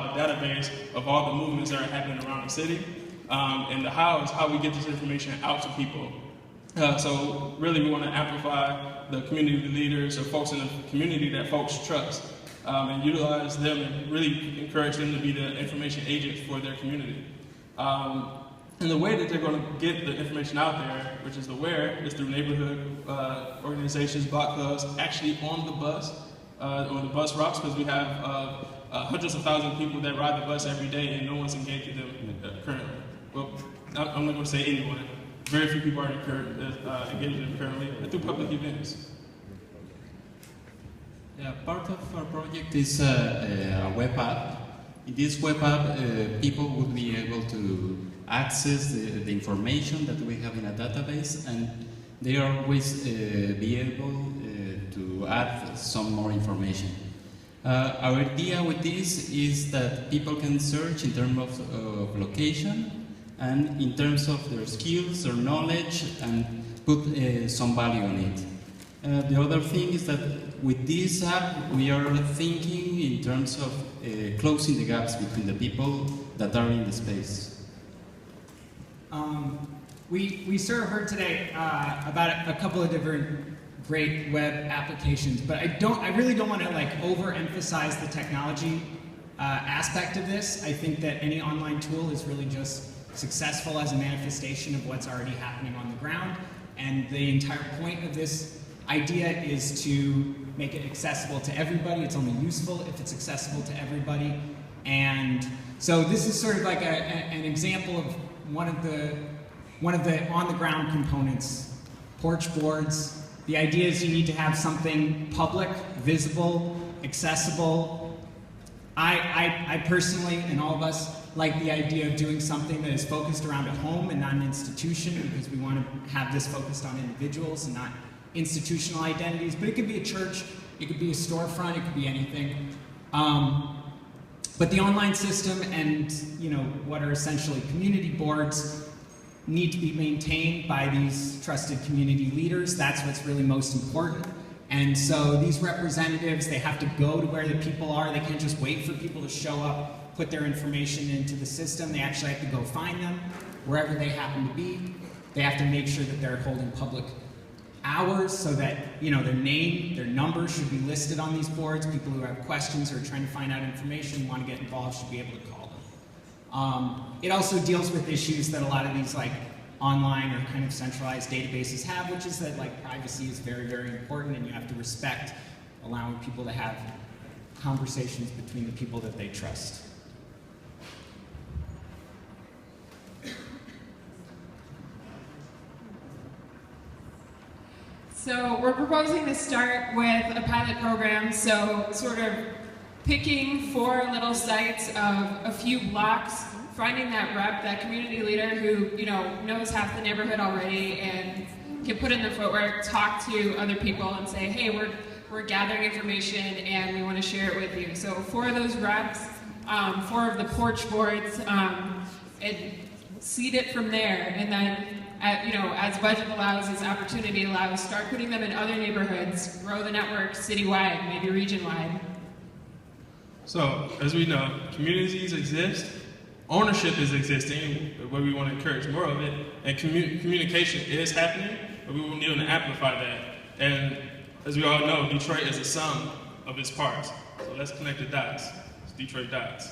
compile a database of all the movements that are happening around the city. And the how is how we get this information out to people. So really we want to amplify the community leaders or folks in the community that folks trust, and utilize them and really encourage them to be the information agents for their community. And the way that they're going to get the information out there, which is the where, is through neighborhood organizations, block clubs, actually on the bus routes, because we have hundreds of thousands of people that ride the bus every day and no one's engaged with them currently. Well, I'm not going to say anyone. Very few people are engaged with them currently, and through public events. Yeah, part of our project is a web app. In this web app, people would be able to access the information that we have in a database, and they always be able to add some more information. Our idea with this is that people can search in terms of location and in terms of their skills or knowledge, and put some value on it. The other thing is that with this app, we are thinking in terms of closing the gaps between the people that are in the space. We sort of heard today about a couple of different great web applications, but I really don't want to like overemphasize the technology aspect of this. I think that any online tool is really just successful as a manifestation of what's already happening on the ground, and the entire point of this idea is to make it accessible to everybody. It's only useful if it's accessible to everybody, and so this is sort of like an example of one of the on-the-ground components, porch boards. The idea is you need to have something public, visible, accessible. I personally, and all of us, like the idea of doing something that is focused around a home and not an institution, because we want to have this focused on individuals and not institutional identities. But it could be a church, it could be a storefront, it could be anything. But the online system and what are essentially community boards need to be maintained by these trusted community leaders. That's what's really most important. And so these representatives, they have to go to where the people are. They can't just wait for people to show up, put their information into the system. They actually have to go find them wherever they happen to be. They have to make sure that they're holding public hours so that their name, their number should be listed on these boards. People who have questions or are trying to find out information, want to get involved, should be able to call them. It also deals with issues that a lot of these online or kind of centralized databases have, which is that privacy is very, very important, and you have to respect allowing people to have conversations between the people that they trust. So we're proposing to start with a pilot program, so sort of picking 4 little sites of a few blocks, finding that rep, that community leader who knows half the neighborhood already and can put in the footwork, talk to other people and say, hey, we're gathering information and we want to share it with you. So 4 of those reps, 4 of the porch boards, and seed it from there, and then as budget allows, as opportunity allows, start putting them in other neighborhoods, grow the network citywide, maybe region-wide. So, as we know, communities exist, ownership is existing, where we want to encourage more of it, and communication is happening, but we will need to amplify that. And as we all know, Detroit is a sum of its parts. So let's connect the dots. It's Detroit Dots.